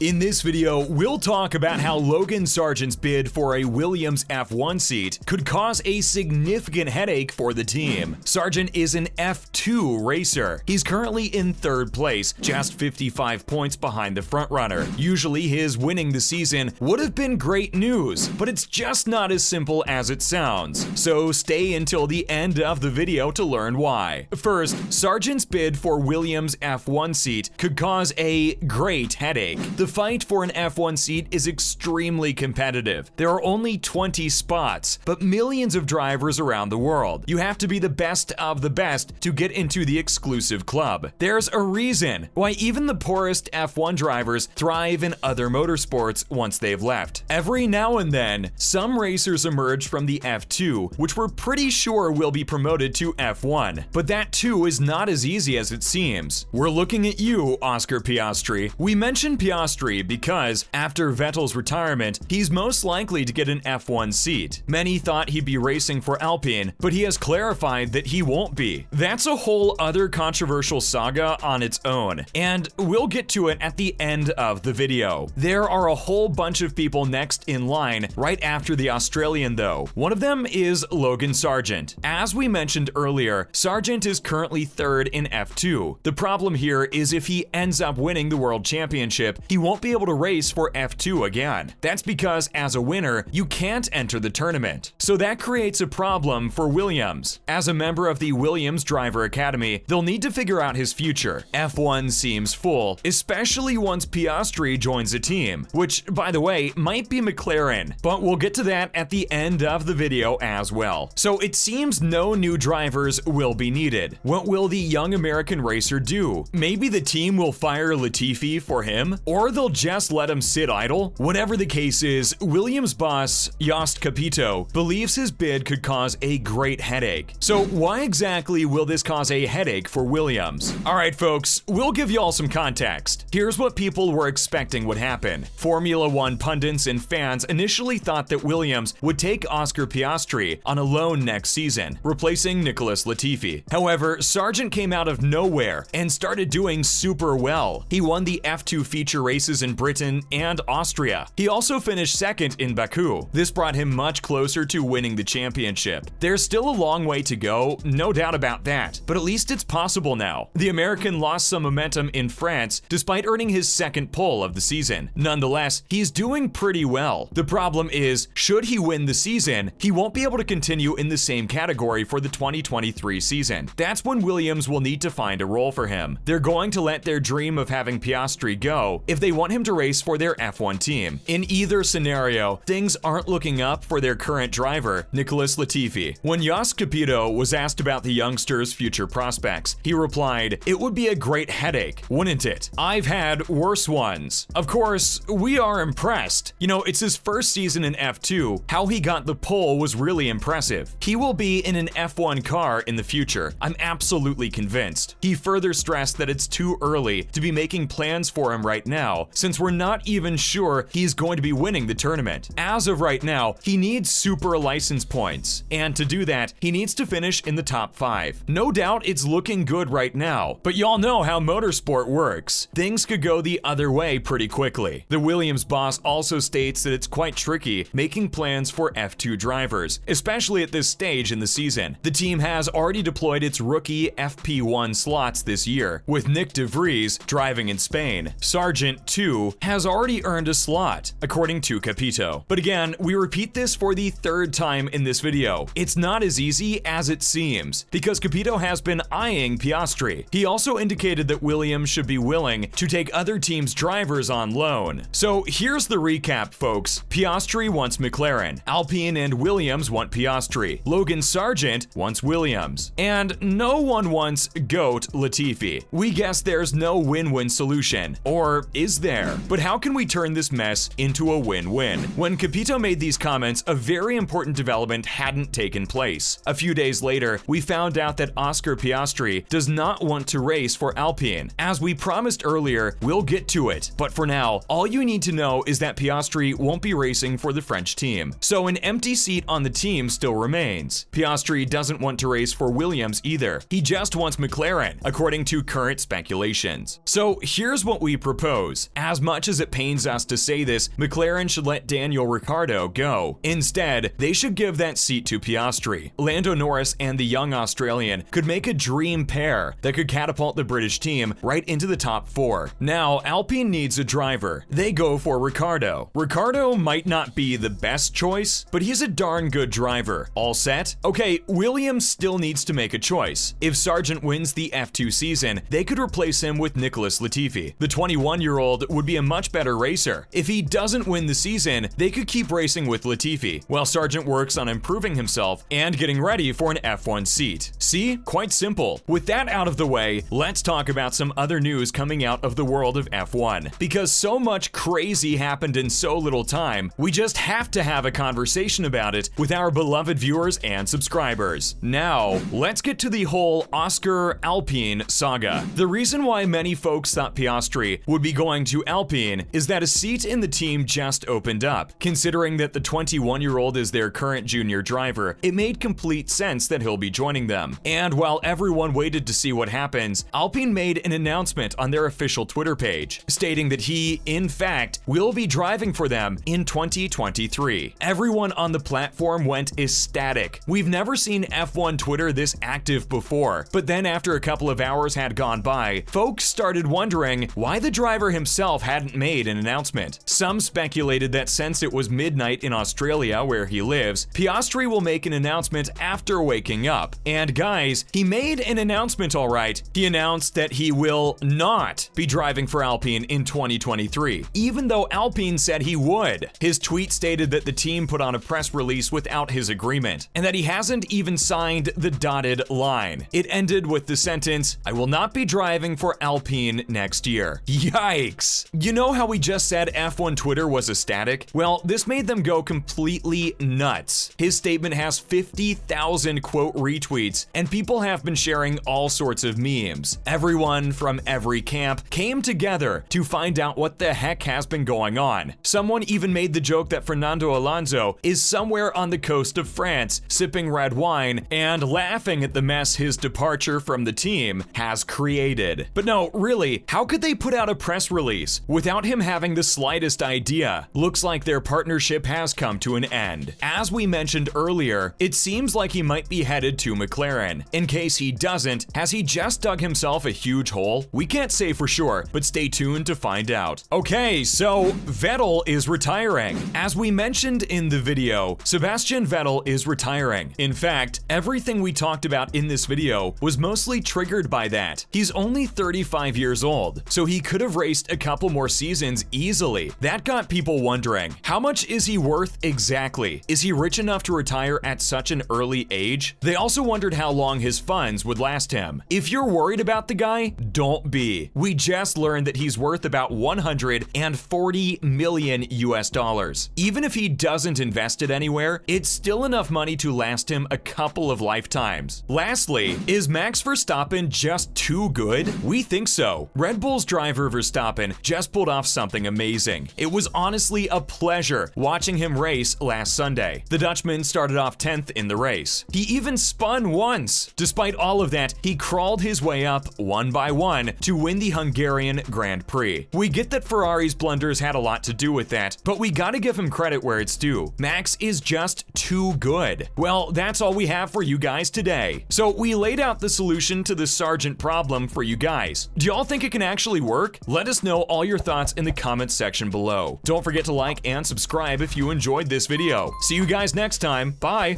In this video, we'll talk about how Logan Sargeant's bid for a Williams F1 seat could cause a significant headache for the team. Sargeant is an F2 racer. He's currently in third place, just 55 points behind the frontrunner. Usually his winning the season would have been great news, but it's just not as simple as it sounds. So stay until the end of the video to learn why. First, Sargeant's bid for Williams F1 seat could cause a great headache. The fight for an F1 seat is extremely competitive. There are only 20 spots, but millions of drivers around the world. You have to be the best of the best to get into the exclusive club. There's a reason why even the poorest F1 drivers thrive in other motorsports once they've left. Every now and then, some racers emerge from the F2, which we're pretty sure will be promoted to F1. But that too is not as easy as it seems. We're looking at you, Oscar Piastri. We mentioned Piastri because after Vettel's retirement, he's most likely to get an F1 seat. Many thought he'd be racing for Alpine, but he has clarified that he won't be. That's a whole other controversial saga on its own, and we'll get to it at the end of the video. There are a whole bunch of people next in line right after the Australian though. One of them is Logan Sargeant. As we mentioned earlier, Sargeant is currently third in F2. The problem here is if he ends up winning the World Championship, he won't be able to race for F2 again. That's because as a winner, you can't enter the tournament. So that creates a problem for Williams. As a member of the Williams Driver Academy, they'll need to figure out his future. F1 seems full, especially once Piastri joins the team, which, by the way, might be McLaren, but we'll get to that at the end of the video as well. So it seems no new drivers will be needed. What will the young American racer do? Maybe the team will fire Latifi for him, or they'll just let him sit idle? Whatever the case is, Williams boss Jost Capito believes his bid could cause a great headache. So why exactly will this cause a headache for Williams? Alright folks, we'll give y'all some context. Here's what people were expecting would happen. Formula One pundits and fans initially thought that Williams would take Oscar Piastri on a loan next season, replacing Nicholas Latifi. However, Sargeant came out of nowhere and started doing super well. He won the F2 feature races in Britain and Austria. He also finished second in Baku. This brought him much closer to winning the championship. There's still a long way to go, no doubt about that, but at least it's possible now. The American lost some momentum in France despite earning his second pole of the season. Nonetheless, he's doing pretty well. The problem is, should he win the season, he won't be able to continue in the same category for the 2023 season. That's when Williams will need to find a role for him. They're going to let their dream of having Piastri go if they want him to race for their F1 team. In either scenario, things aren't looking up for their current driver, Nicholas Latifi. When Jost Capito was asked about the youngster's future prospects, he replied, "It would be a great headache, wouldn't it? I've had worse ones." Of course, we are impressed. You know, it's his first season in F2. How he got the pole was really impressive. He will be in an F1 car in the future. I'm absolutely convinced. He further stressed that it's too early to be making plans for him right now, since we're not even sure he's going to be winning the tournament. As of right now, he needs super license points, and to do that, he needs to finish in the top 5. No doubt it's looking good right now, but y'all know how motorsport works. Things could go the other way pretty quickly. The Williams boss also states that it's quite tricky making plans for F2 drivers, especially at this stage in the season. The team has already deployed its rookie FP1 slots this year, with Nick de Vries driving in Spain. Sargeant, too, has already earned a slot, according to Capito. But again, we repeat this for the third time in this video. It's not as easy as it seems, because Capito has been eyeing Piastri. He also indicated that Williams should be willing to take other teams' drivers on loan. So here's the recap, folks. Piastri wants McLaren. Alpine and Williams want Piastri. Logan Sargeant wants Williams. And no one wants GOAT Latifi. We guess there's no win-win solution. Or is there? But how can we turn this mess into a win-win? When Capito made these comments, a very important development hadn't taken place. A few days later, we found out that Oscar Piastri does not want to race for Alpine. As we promised earlier, we'll get to it. But for now, all you need to know is that Piastri won't be racing for the French team. So an empty seat on the team still remains. Piastri doesn't want to race for Williams either. He just wants McLaren, according to current speculations. So here's what we propose. drivers. As much as it pains us to say this, McLaren should let Daniel Ricciardo go. Instead, they should give that seat to Piastri. Lando Norris and the young Australian could make a dream pair that could catapult the British team right into the top 4. Now, Alpine needs a driver. They go for Ricciardo. Ricciardo might not be the best choice, but he's a darn good driver. All set? Okay, Williams still needs to make a choice. If Sargeant wins the F2 season, they could replace him with Nicholas Latifi. The 21-year-old would be a much better racer. If he doesn't win the season, they could keep racing with Latifi, while Sargeant works on improving himself and getting ready for an F1 seat. See? Quite simple. With that out of the way, let's talk about some other news coming out of the world of F1. Because so much crazy happened in so little time, we just have to have a conversation about it with our beloved viewers and subscribers. Now, let's get to the whole Oscar Alpine saga. The reason why many folks thought Piastri would be going to Alpine is that a seat in the team just opened up. Considering that the 21-year-old is their current junior driver, it made complete sense that he'll be joining them. And while everyone waited to see what happens, Alpine made an announcement on their official Twitter page, stating that he, in fact, will be driving for them in 2023. Everyone on the platform went ecstatic. We've never seen F1 Twitter this active before, but then after a couple of hours had gone by, folks started wondering why the driver himself hadn't made an announcement. Some speculated that since it was midnight in Australia where he lives, Piastri will make an announcement after waking up. And guys, he made an announcement alright. He announced that he will not be driving for Alpine in 2023, even though Alpine said he would. His tweet stated that the team put on a press release without his agreement, and that he hasn't even signed the dotted line. It ended with the sentence, "I will not be driving for Alpine next year." Yikes! You know how we just said F1 Twitter was ecstatic? Well, this made them go completely nuts. His statement has 50,000 quote retweets, and people have been sharing all sorts of memes. Everyone from every camp came together to find out what the heck has been going on. Someone even made the joke that Fernando Alonso is somewhere on the coast of France, sipping red wine and laughing at the mess his departure from the team has created. But no, really, how could they put out a press release without him having the slightest idea? Looks like their partnership has come to an end. As we mentioned earlier, it seems like he might be headed to McLaren. In case he doesn't, has he just dug himself a huge hole? We can't say for sure, but stay tuned to find out. Okay, so Vettel is retiring. As we mentioned in the video, Sebastian Vettel is retiring. In fact, everything we talked about in this video was mostly triggered by that. He's only 35 years old, so he could have raced a couple more seasons easily. That got people wondering, how much is he worth exactly? Is he rich enough to retire at such an early age? They also wondered how long his funds would last him. If you're worried about the guy, don't be. We just learned that he's worth about 140 million US dollars. Even if he doesn't invest it anywhere, it's still enough money to last him a couple of lifetimes. Lastly, is Max Verstappen just too good? We think so. Red Bull's driver Verstappen just pulled off something amazing. It was honestly a pleasure watching him race last Sunday. The Dutchman started off 10th in the race. He even spun once. Despite all of that, he crawled his way up one by one to win the Hungarian Grand Prix. We get that Ferrari's blunders had a lot to do with that, but we gotta give him credit where it's due. Max is just too good. Well, that's all we have for you guys today. So we laid out the solution to the Sargeant problem for you guys. Do y'all think it can actually work? Let us know all your thoughts in the comments section below. Don't forget to like and subscribe if you enjoyed this video. See you guys next time. Bye.